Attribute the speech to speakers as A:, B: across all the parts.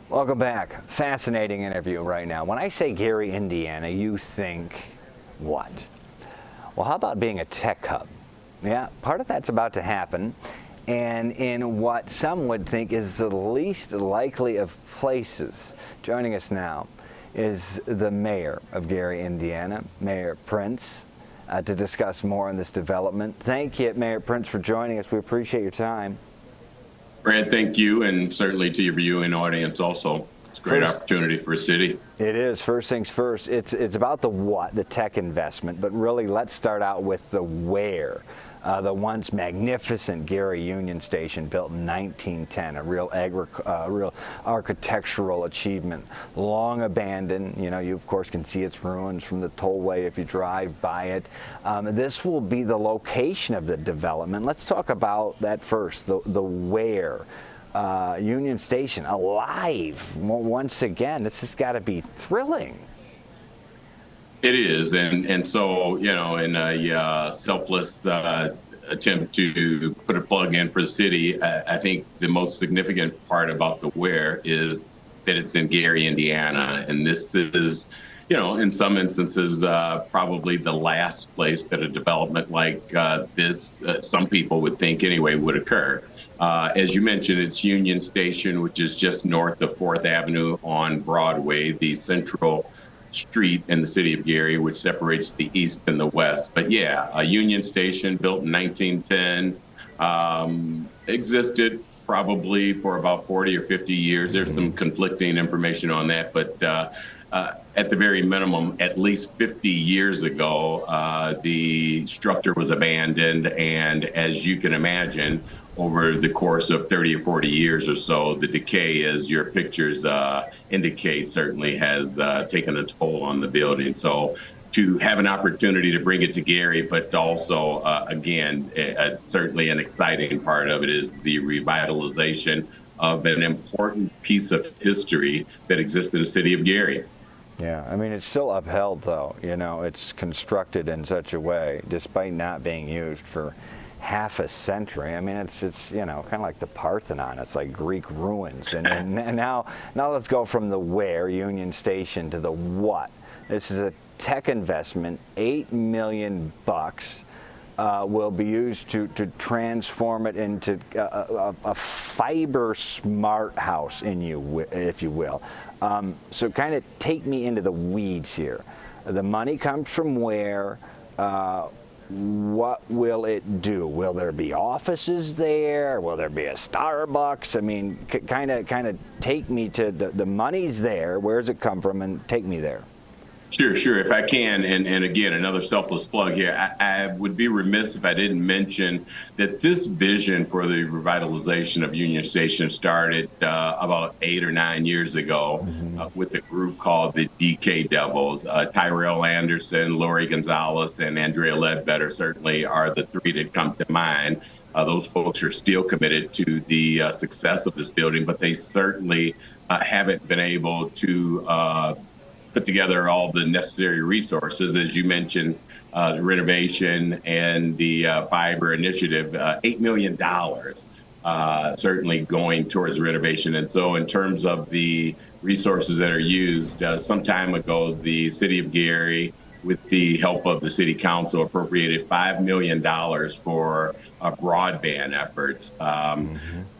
A: Welcome back. Fascinating interview right now. When I say Gary, Indiana, you think what? Well, how about being a tech hub? Yeah, part of that's about to happen. And in what some would think is the least likely of places. Joining us now is the mayor of Gary, Indiana, Mayor Prince, to discuss more on this development. Thank you, Mayor Prince, for joining us. We appreciate your time.
B: Brad, thank you, and certainly to your viewing audience also. It's a great opportunity for a city.
A: It is. First things first, it's about the what, the tech investment, but really let's start out with the where. The once magnificent Gary Union Station, built in 1910, a real architectural achievement, long abandoned. You know, you of course can see its ruins from the tollway if you drive by it. This will be the location of the development. Let's talk about that first, the where. Union Station, alive once again. This has got to be thrilling.
B: It is, and so, you know, in a selfless attempt to put a plug in for the city, I think the most significant part about the where is that it's in Gary, Indiana, and this is, you know, in some instances, probably the last place that a development like this, some people would think anyway, would occur. As you mentioned, it's Union Station, which is just north of 4th Avenue on Broadway, the central street in the city of Gary, which separates the east and the west. But yeah, a Union Station built in 1910, existed probably for about 40 or 50 years. There's some conflicting information on that, but at the very minimum, at least 50 years ago, the structure was abandoned. And as you can imagine, over the course of 30 or 40 years or so, the decay, as your pictures indicate, certainly has taken a toll on the building. So to have an opportunity to bring it to Gary, but also, again, certainly an exciting part of it is the revitalization of an important piece of history that exists in the city of Gary.
A: Yeah, I mean, it's still upheld, though. You know, it's constructed in such a way, despite not being used for half a century. I mean, it's you know, kind of like the Parthenon. It's like Greek ruins. And now let's go from the where, Union Station, to the what. This is a tech investment, $8 million will be used to transform it into a fiber smart house, if you will. So kind of take me into the weeds here. The money comes from where? What will it do? Will there be offices there? Will there be a Starbucks? I mean, kind of take me to the money's there. Where does it come from? And take me there.
B: Sure, if I can, and again, another selfless plug here, I would be remiss if I didn't mention that this vision for the revitalization of Union Station started about 8 or 9 years ago with a group called the DK Devils. Tyrell Anderson, Lori Gonzalez, and Andrea Ledbetter certainly are the three that come to mind. Those folks are still committed to the success of this building, but they certainly haven't been able to put together all the necessary resources. As you mentioned, the renovation and the fiber initiative, $8 million certainly going towards the renovation. And so in terms of the resources that are used, some time ago, the city of Gary, with the help of the city council, appropriated $5 million for broadband efforts.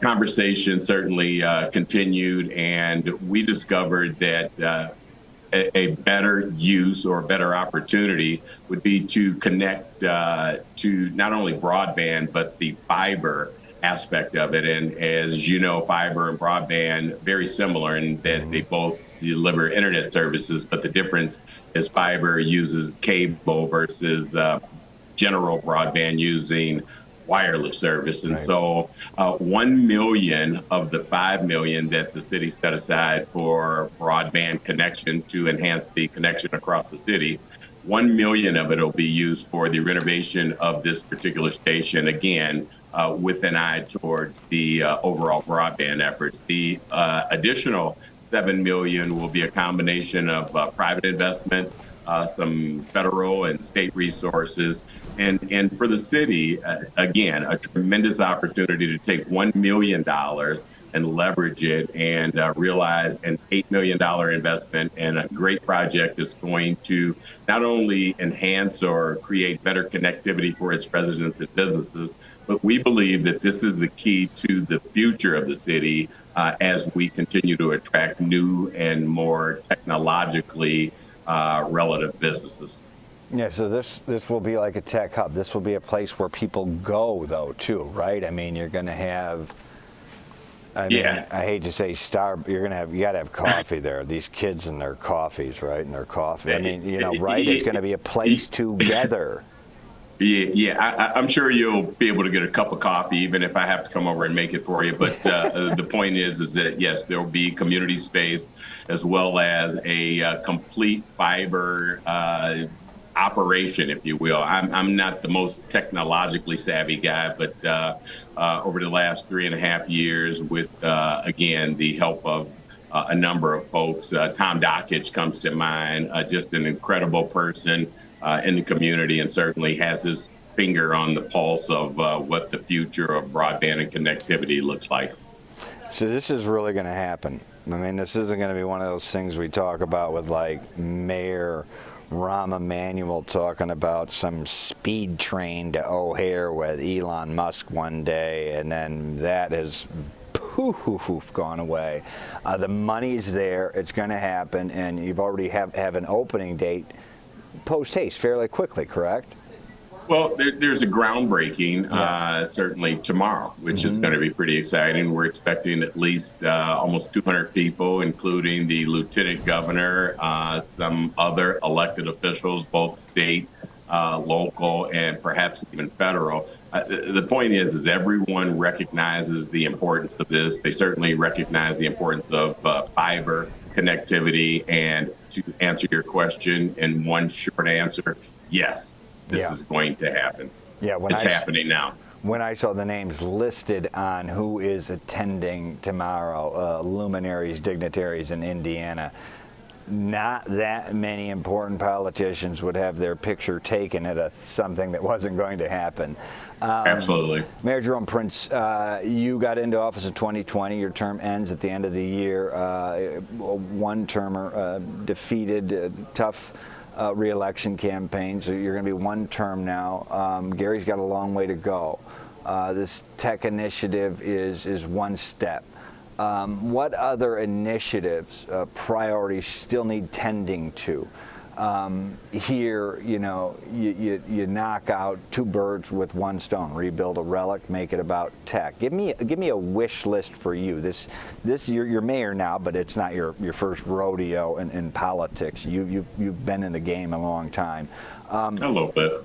B: Conversation certainly continued, and we discovered that a better use or a better opportunity would be to connect to not only broadband, but the fiber aspect of it. And as you know, fiber and broadband, very similar in that they both deliver internet services, but the difference is fiber uses cable versus general broadband using wireless service. And so 1 million of the 5 million that the city set aside for broadband connection to enhance the connection across the city, 1 million of it will be used for the renovation of this particular station, again, with an eye towards the overall broadband efforts. The additional 7 million will be a combination of private investment, some federal and state resources. And for the city, again, a tremendous opportunity to take $1 million and leverage it and realize an $8 million investment in a great project that's going to not only enhance or create better connectivity for its residents and businesses, but we believe that this is the key to the future of the city as we continue to attract new and more technologically relative businesses.
A: Yeah, so this will be like a tech hub. This will be a place where people go, though, too, right? I mean, you're going to have. I mean, I hate to say you got to have coffee there. These kids and their coffees, right? And their coffee. I mean, right? It's going to be a place together.
B: I'm sure you'll be able to get a cup of coffee, even if I have to come over and make it for you. But the point is that, yes, there will be community space as well as a complete fiber operation, if you will. I'm not the most technologically savvy guy, but over the last 3.5 years with, again, the help of a number of folks, Tom Dockich comes to mind, just an incredible person in the community, and certainly has his finger on the pulse of what the future of broadband and connectivity looks like.
A: So this is really going to happen. I mean, this isn't going to be one of those things we talk about with like Mayor Rahm Emanuel talking about some speed train to O'Hare with Elon Musk one day, and then that has poof gone away. The money's there. It's going to happen, and you've already have an opening date post haste fairly quickly, correct?
B: Well, there's a groundbreaking certainly tomorrow, which is going to be pretty exciting. We're expecting at least almost 200 people, including the lieutenant governor, some other elected officials, both state, local, and perhaps even federal. The point is everyone recognizes the importance of this. They certainly recognize the importance of fiber connectivity. And to answer your question in one short answer, yes. This is going to happen. Yeah, it's happening now.
A: When I saw the names listed on who is attending tomorrow, luminaries, dignitaries in Indiana, not that many important politicians would have their picture taken at something that wasn't going to happen.
B: Absolutely.
A: Mayor Jerome Prince, you got into office in 2020. Your term ends at the end of the year. One-termer, defeated, tough re-election campaign, so you're going to be one term now. Gary's got a long way to go. This tech initiative is one step. What other initiatives, priorities still need tending to? Here, you knock out two birds with one stone. Rebuild a relic, make it about tech. Give me a wish list for you. This you're mayor now, but it's not your first rodeo in politics. You've been in the game a long time.
B: A little bit.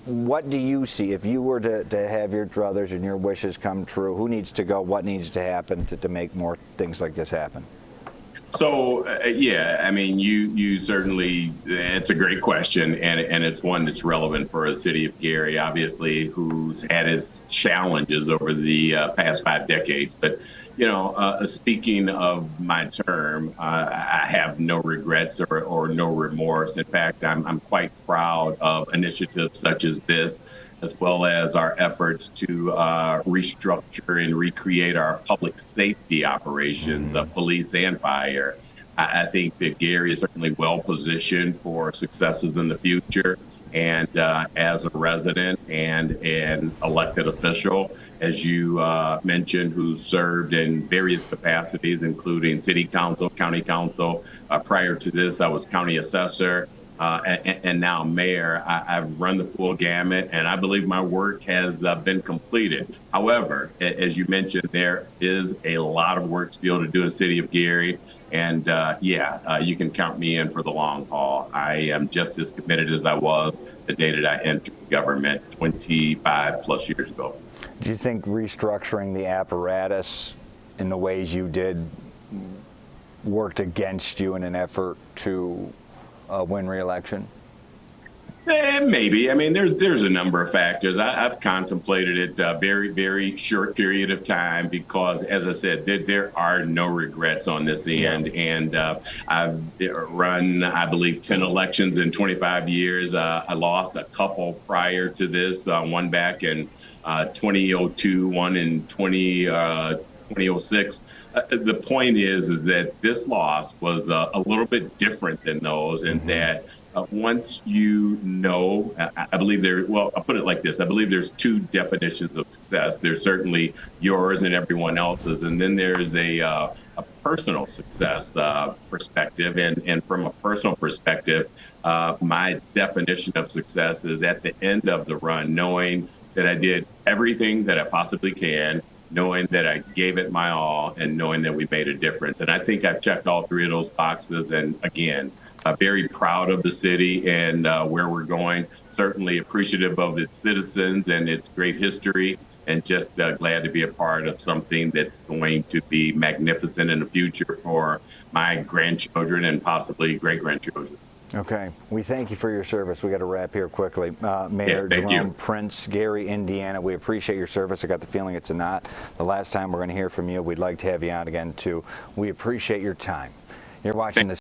A: What do you see if you were to have your druthers and your wishes come true? Who needs to go? What needs to happen to make more things like this happen?
B: So, I mean, you certainly, it's a great question, and it's one that's relevant for the city of Gary, obviously, who's had its challenges over the past 5 decades. But, speaking of my term, I have no regrets or no remorse. In fact, I'm quite proud of initiatives such as this, as well as our efforts to restructure and recreate our public safety operations, police and fire. I think that Gary is certainly well positioned for successes in the future. And as a resident and an elected official, as you mentioned, who served in various capacities, including city council, county council. Prior to this, I was county assessor. And now mayor. I've run the full gamut, and I believe my work has been completed. However, as you mentioned, there is a lot of work still to do in the city of Gary, and you can count me in for the long haul. I am just as committed as I was the day that I entered government 25 plus years ago.
A: Do you think restructuring the apparatus in the ways you did worked against you in an effort to win re-election?
B: Maybe. I mean, there's a number of factors. I've contemplated it a very, very short period of time because, as I said, there are no regrets on this end. And I've run, I believe, 10 elections in 25 years. I lost a couple prior to this, one back in 2002, one in 2006. The point is that this loss was a little bit different than those, and that once you know, I believe well, I'll put it like this. I believe there's two definitions of success. There's certainly yours and everyone else's, and then there's a personal success perspective. And from a personal perspective, my definition of success is at the end of the run, knowing that I did everything that I possibly can, knowing that I gave it my all, and knowing that we made a difference. And I think I've checked all three of those boxes. And again, very proud of the city and where we're going. Certainly appreciative of its citizens and its great history, and just glad to be a part of something that's going to be magnificent in the future for my grandchildren and possibly great-grandchildren.
A: Okay. We thank you for your service. We got to wrap here quickly. Mayor Jerome Prince, Gary, Indiana, we appreciate your service. I got the feeling it's not the last time we're going to hear from you. We'd like to have you on again, too. We appreciate your time. You're watching this.